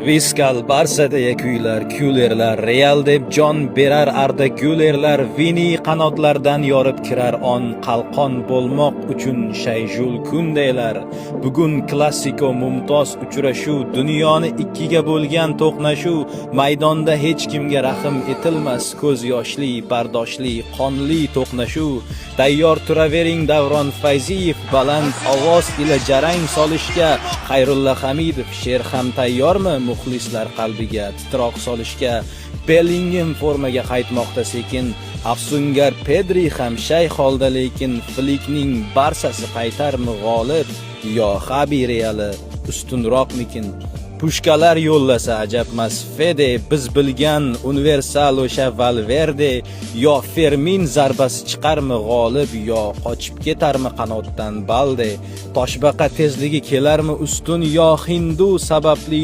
Viskal Barsadagi kuylar, Kullerlar, Real deb jon berar Arda Gülerlar, Vini qanotlardan yorib kirar on, qalqon bo'lmoq uchun shayjul kundaylar. Bugun klassiko mumtoz uchrashuv, dunyoni ikkiga bo'lgan to'qnashuv, maydonda hech kimga rahm etilmas, ko'z yoshli, bardoshli, qonli to'qnashuv. Tayyor turavering Davron Fayziyev, baland ovoz ila jarang solishga, Xayrulla Hamidov she'r ham tayyormi muxlislar qalbiga titroq solishga. Bellingham formaga qaytmoqda sekin, afsungar Pedri ham shay holda, lekin Flikning Barsasi qaytarmi g'olib, yo Xabi Reali ustunroqmikin? Pushkalar yo'llasa ajabmas Fede, biz bilgan universal o'sha Valverde, yo Fermin zarbasi chiqarmi g'olib, yo qochib ketarmi qanotdan Balde, toshbaqa tezligi kelarmi ustun, yo Hindu sababli